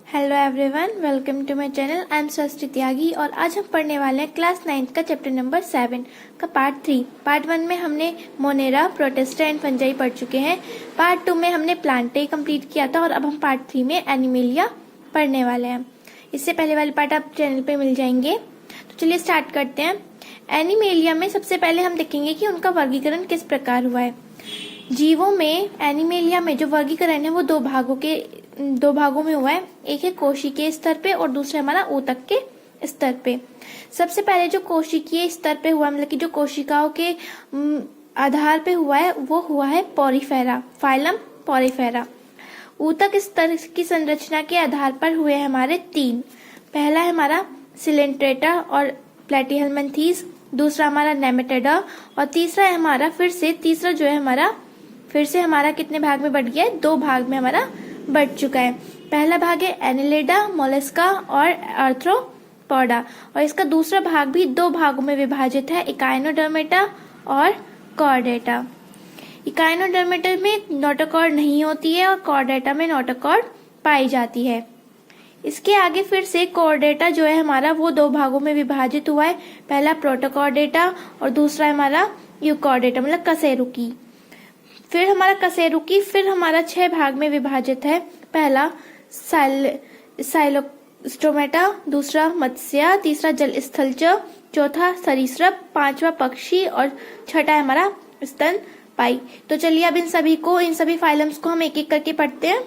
Hello everyone, welcome to my channel. I am Srishti Tyagi और आज हम पढ़ने वाले हैं क्लास 9 का चैप्टर नंबर 7 का पार्ट 3। पार्ट 1 में हमने मोनेरा, प्रोटिस्टा एंड फंजाई पढ़ चुके हैं। पार्ट 2 में हमने प्लांटे कंप्लीट किया था और अब हम पार्ट 3 में एनिमेलिया पढ़ने वाले हैं। इससे पहले वाले पार्ट आप चैनल पे मिल जाएंगे। तो चलिए स्टार्ट करते हैं। एनिमेलिया में सबसे पहले हम देखेंगे कि उनका वर्गीकरण किस प्रकार हुआ है। जीवों में एनिमेलिया में जो वर्गीकरण है वो दो भागों में हुआ है। एक है कोशिकीय स्तर पे और दूसरा हमारा ऊतक के स्तर पे। सबसे पहले जो कोशिकीय स्तर पे हुआ, मतलब कि जो कोशिकाओं के आधार पे हुआ है, वो हुआ है पॉरीफेरा, फाइलम पॉरीफेरा। ऊतक स्तर की संरचना के आधार पर हुए हैं हमारे 3। पहला है हमारा सिलेंट्रेटा और प्लेटीहेल्मिन्थेस, दूसरा हमारा नेमेटोडा और तीसरा है हमारा फिर से हमारा कितने भाग में बढ़ गया है? 2 भाग में हमारा बढ़ चुका है। पहला भाग है एनेलिडा, मोलस्का और आर्थ्रोपोडा और इसका दूसरा भाग भी 2 भागों में विभाजित है, इकाइनोडर्मेटा और कॉर्डेटा। इकाइनोडर्मेटा में नोटोकॉर्ड नहीं होती है और कॉर्डेटा में नोटोकॉर्ड पाई जाती है। इसके आगे फिर से कॉर्डेटा जो है हमारा वो 2 भागों में विभाजित हुआ है। पहला प्रोटोकॉर्डेटा और दूसरा हमारा यूकॉर्डेटा, मतलब कशेरुकी। फिर हमारा कशेरुकी फिर हमारा 6 भाग में विभाजित है। पहला साइलोस्टोमेटा, दूसरा मत्स्य, तीसरा जलस्थलचर, चौथा सरीसृप, 5वां पक्षी और छठा है हमारा स्तनपायी। तो चलिए अब इन सभी फाइलम्स को हम एक एक करके पढ़ते हैं।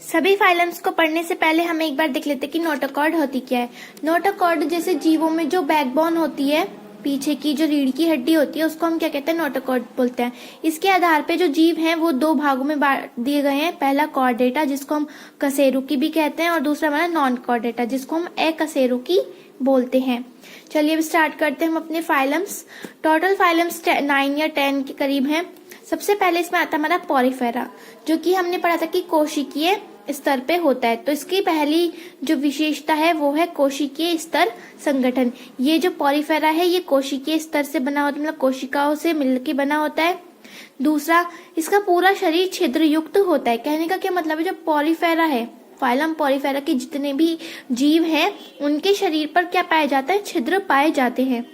सभी फाइलम्स को पढ़ने से पहले हम एक बार देख लेते हैं कि नोटोकॉर्ड होती क्या है। नोटोकॉर्ड जैसे जीवों में जो बैकबोन होती है, पीछे की जो रीढ़ की हड्डी होती है, उसको हम क्या कहते हैं? नोटोकॉर्ड बोलते हैं। इसके आधार पे जो जीव हैं वो 2 भागों में बांट दिए गए हैं। पहला कॉर्डेटा जिसको हम कशेरुकी भी कहते हैं और दूसरा हमारा नॉन कॉर्डेटा जिसको हम अकशेरुकी बोलते हैं। चलिए अब स्टार्ट करते हैं हम अपने फाइलम्स। टोटल फाइलम्स 9 या 10 के करीब हैं। सबसे पहले इसमें आता है हमारा पॉरीफेरा, जो कि हमने पढ़ा था कि कोशिकीय स्तर पे होता है। तो इसकी पहली जो विशेषता है वो है कोशिकीय स्तर संगठन। ये जो पॉरीफेरा है ये कोशिकीय स्तर से बना होता है, मतलब कोशिकाओं से मिलकर बना होता है। दूसरा, इसका पूरा शरीर छिद्र युक्त होता है। कहने का क्या मतलब है? जो पॉरीफेरा है, फाइलम पॉरीफेरा के जितने भी जीव हैं उनके शरीर पर क्या पाए जाते हैं? छिद्र पाए जाते हैं।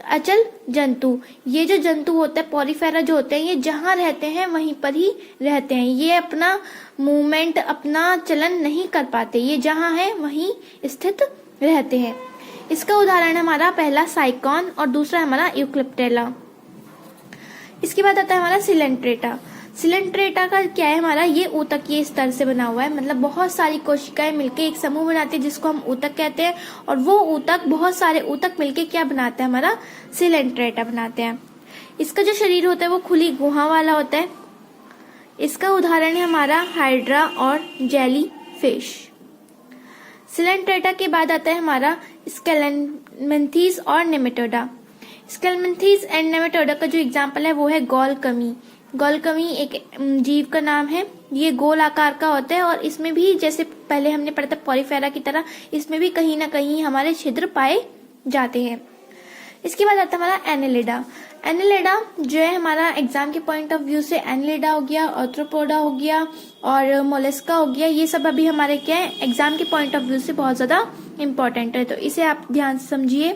अचल जंतु, ये जो जंतु होते हैं पॉरीफेरा जो होते हैं, ये जहां रहते हैं वहीं पर ही रहते हैं। ये अपना मूवमेंट, अपना चलन नहीं कर पाते, ये जहां है वहीं स्थित रहते हैं। इसका उदाहरण है हमारा पहला साइकॉन और दूसरा हमारा यूक्लिप्टेला। इसके बाद आता है हमारा सिलेंट्रेटा। सिलेंट्रेटा का क्या है? हमारा ये ऊतकीय स्तर से बना हुआ है, मतलब बहुत सारी कोशिकाएं मिलके एक समूह बनाती है जिसको हम ऊतक कहते हैं और वो ऊतक, बहुत सारे ऊतक मिलके क्या बनाते हैं? हमारा सिलेंट्रेटा बनाते हैं। इसका जो शरीर होता है वो खुली गुहा वाला होता है। इसका उदाहरण है हमारा हाइड्रा और जेली फिश। सिलेंट्रेटा के बाद आता है हमारा स्केलेमेंथेस और नेमेटोडा। स्केलेमेंथेस एंड नेमेटोडा का जो एग्जाम्पल है वो है गोलकमी। गोलकमी एक जीव का नाम है। ये गोल आकार का होता है और इसमें भी जैसे पहले हमने पढ़ा था पॉरीफेरा की तरह, इसमें भी कहीं ना कहीं हमारे छिद्र पाए जाते हैं। इसके बाद आता है हमारा एनेलिडा। एनेलिडा जो है हमारा एग्जाम के पॉइंट ऑफ व्यू से एनेलिडा हो गया, आर्थ्रोपोडा हो गया और मोलस्का हो गया, ये सब अभी हमारे क्या है? एग्जाम के पॉइंट ऑफ व्यू से बहुत ज्यादा इम्पोर्टेंट है, तो इसे आप ध्यान से समझिए।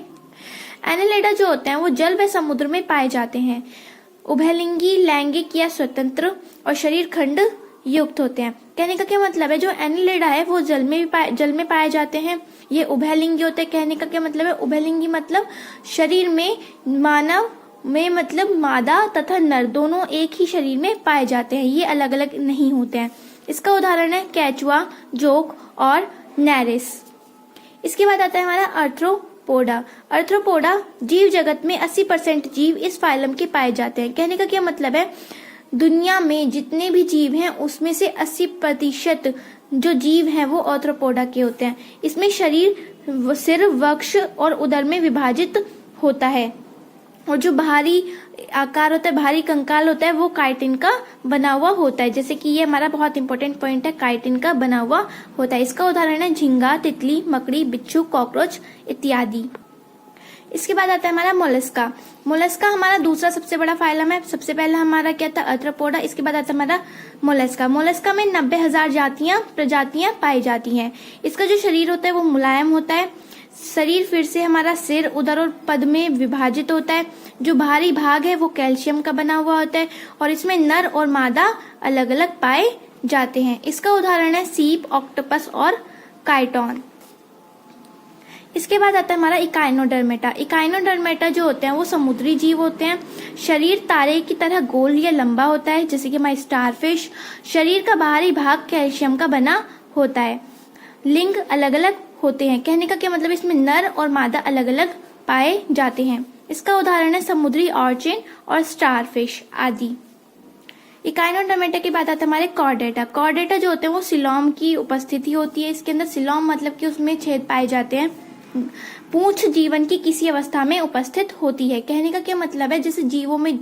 एनेलिडा जो होते हैं वो जल व समुद्र में पाए जाते हैं। उभयलिंगी, लैंगिक या स्वतंत्र और शरीर खंड युक्त होते हैं। कहने का क्या मतलब है? जो एनेलिडा है वो जल में पाए जाते हैं। ये उभयलिंगी होते हैं। कहने का क्या मतलब है? उभयलिंगी मतलब शरीर में मानव में मतलब मादा तथा नर दोनों एक ही शरीर में पाए जाते हैं, ये अलग अलग नहीं होते हैं। इसका उदाहरण है केचुआ, जोक और नैरिस। इसके बाद आता है हमारा आर्थ्रोपोडा। आर्थ्रोपोडा जीव जगत में 80% जीव इस फाइलम के पाए जाते हैं। कहने का क्या मतलब है? दुनिया में जितने भी जीव हैं उसमें से 80% जो जीव हैं वो आर्थ्रोपोडा के होते हैं। इसमें शरीर सिर, वक्ष और उदर में विभाजित होता है और जो भारी आकार होता है, भारी कंकाल होता है, वो काइटिन का बना हुआ होता है। जैसे कि ये हमारा बहुत इंपॉर्टेंट पॉइंट है, काइटिन का बना हुआ होता है। इसका उदाहरण है झींगा, तितली, मकड़ी, बिच्छू, कॉकरोच इत्यादि। इसके बाद आता है हमारा मोलस्का। मोलस्का हमारा दूसरा सबसे बड़ा फाइलम है। सबसे पहला हमारा क्या था, आर्थ्रोपोडा। इसके बाद आता है हमारा मोलस्का। मोलस्का में 90,000 प्रजातियां पाई जाती हैं। इसका जो शरीर होता है वो मुलायम होता है। शरीर फिर से हमारा सिर, उदर और पद में विभाजित होता है। जो बाहरी भाग है वो कैल्शियम का बना हुआ होता है और इसमें नर और मादा अलग अलग पाए जाते हैं। इसका उदाहरण है सीप, ऑक्टोपस और काइटोन। इसके बाद आता है हमारा इकाइनोडर्मेटा। इकाइनोडर्मेटा जो होते हैं वो समुद्री जीव होते हैं। शरीर तारे की तरह गोल या लंबा होता है, जैसे कि हमारी स्टारफिश। शरीर का बाहरी भाग कैल्शियम का बना होता है। लिंग अलग अलग होते हैं। कहने का क्या मतलब, इसमें नर और मादा अलग अलग पाए जाते हैं। इसका उदाहरण है समुद्री ऑर्चिन और स्टारफिश आदि। इकाइनोडर्मेटा की बात आती है हमारे कॉर्डेटा। कॉर्डेटा जो होते हैं वो सिलोम की उपस्थिति होती है। इसके अंदर सिलोम मतलब कि उसमें छेद पाए जाते हैं। पूंछ जीवन की किसी अवस्था में उपस्थित होती है। कहने का क्या मतलब है, जैसे जीवों में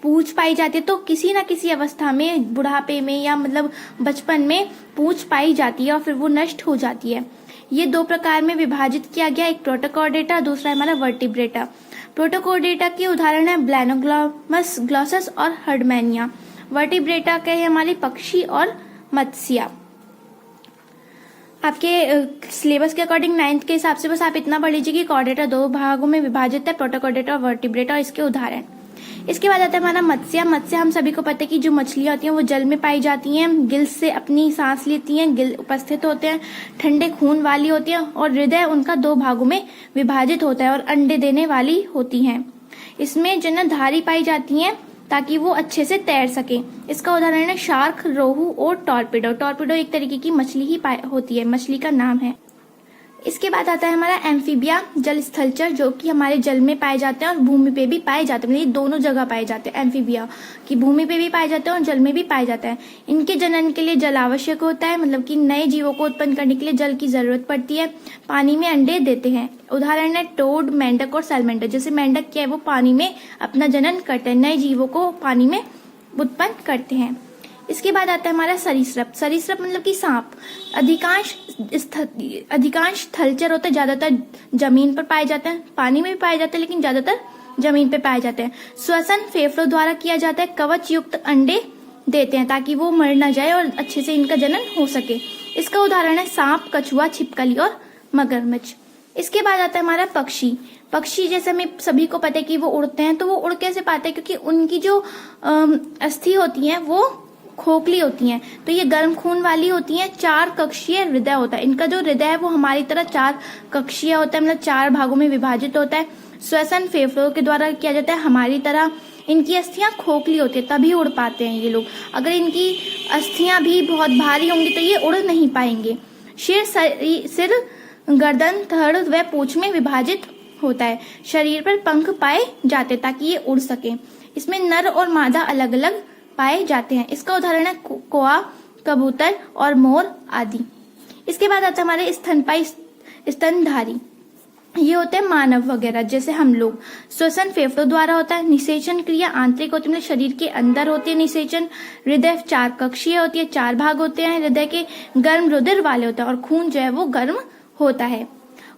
पूंछ पाई जाती है तो किसी न किसी अवस्था में, बुढ़ापे में या मतलब बचपन में पूंछ पाई जाती है और फिर वो नष्ट हो जाती है। ये दो प्रकार में विभाजित किया गया, एक प्रोटोकॉर्डेटा, दूसरा है हमारा वर्टिब्रेटा। प्रोटोकॉर्डेटा के उदाहरण है ब्लैनोग्लोमस, ग्लॉसस और हर्डमैनिया। वर्टिब्रेटा के है हमारे पक्षी और मत्स्य। आपके सिलेबस के अकॉर्डिंग 9th के हिसाब से बस आप इतना पढ़ लीजिए कि कॉर्डेटा 2 भागों में विभाजित है, प्रोटोकॉर्डेटा और वर्टिब्रेटा और इसके उदाहरण। इसके बाद आता है हमारा मत्स्य। मत्स्य हम सभी को पता है कि जो मछलियां होती हैं वो जल में पाई जाती हैं, गिल से अपनी सांस लेती हैं, गिल उपस्थित होते हैं, ठंडे खून वाली होती हैं और हृदय उनका 2 भागों में विभाजित होता है और अंडे देने वाली होती हैं। इसमें जन्नधारी पाई जाती हैं ताकि वो अच्छे से तैर सके। इसका उदाहरण है शार्क, रोहू और टॉर्पिडो। टॉर्पिडो एक तरीके की मछली ही होती है, मछली का नाम है। इसके बाद आता है हमारा एम्फीबिया, जल स्थलचर, जो कि हमारे जल में पाए जाते हैं और भूमि पे भी पाए जाते हैं। मतलब दोनों जगह पाए जाते हैं। एम्फीबिया की भूमि पे भी पाए जाते हैं और जल में भी पाए जाते हैं। इनके जनन के लिए जल आवश्यक होता है, मतलब कि नए जीवों को उत्पन्न करने के लिए जल की जरूरत पड़ती है। पानी में अंडे देते हैं। उदाहरण है टोड, मेंढक और सैलमेंडर। जैसे मेंढक क्या है, वो पानी में अपना जनन करते हैं, नए जीवों को पानी में उत्पन्न करते हैं। इसके बाद आता है हमारा सरीसृप। सरीसृप मतलब कि सांप। अधिकांश थलचर होते हैं, ज्यादातर जमीन पर पाए जाते हैं, पानी में भी पाए जाते हैं लेकिन ज्यादातर जमीन पे पाए जाते हैं। श्वसन फेफड़ों द्वारा किया जाता है। कवच युक्त अंडे देते हैं ताकि वो मर न जाए और अच्छे से इनका जनन हो सके। इसका उदाहरण है सांप, कछुआ, छिपकली और मगरमच्छ। इसके बाद आता है हमारा पक्षी। पक्षी जैसे हमें सभी को पता है कि वो उड़ते हैं, तो वो उड़ कैसे पाते हैं, क्योंकि उनकी जो अस्थि होती है वो खोखली होती हैं, तो ये गर्म खून वाली होती हैं। 4 कक्षीय हृदय होता है। इनका जो हृदय है वो हमारी तरह 4 कक्षीय होता है, मतलब 4 भागों में विभाजित होता है। श्वसन फेफड़ों के द्वारा किया जाता है हमारी तरह। इनकी अस्थियां खोखली होती है, तभी उड़ पाते हैं ये लोग। अगर इनकी अस्थियां भी बहुत भारी होंगी तो ये उड़ नहीं पाएंगे। सिर, गर्दन, धड़ व पूंछ में विभाजित होता है। शरीर पर पंख पाए जाते ताकि ये उड़ सके। इसमें नर और मादा अलग अलग पाए जाते हैं। इसका उदाहरण है कौआ, कबूतर और मोर आदि। इसके बाद आता है हमारे स्तनपायी, स्तनधारी। ये होते हैं मानव वगैरह जैसे हम लोग। श्वसन फेफड़ों द्वारा होता है। निषेचन क्रिया आंतरिक होती है, मतलब शरीर के अंदर होती है निषेचन। हृदय 4 कक्षीय होती है, 4 भाग होते हैं। हृदय के गर्म रुधिर वाले होता है और खून जो है वो गर्म होता है।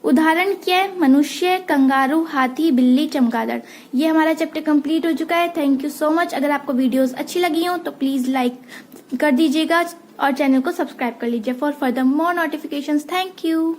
उदाहरण क्या है, मनुष्य, कंगारू, हाथी, बिल्ली, चमगादड़। ये हमारा चैप्टर कंप्लीट हो चुका है। Thank you so much. अगर आपको वीडियोस अच्छी लगी हो तो प्लीज लाइक कर दीजिएगा और चैनल को सब्सक्राइब कर लीजिए for further more notifications. Thank you.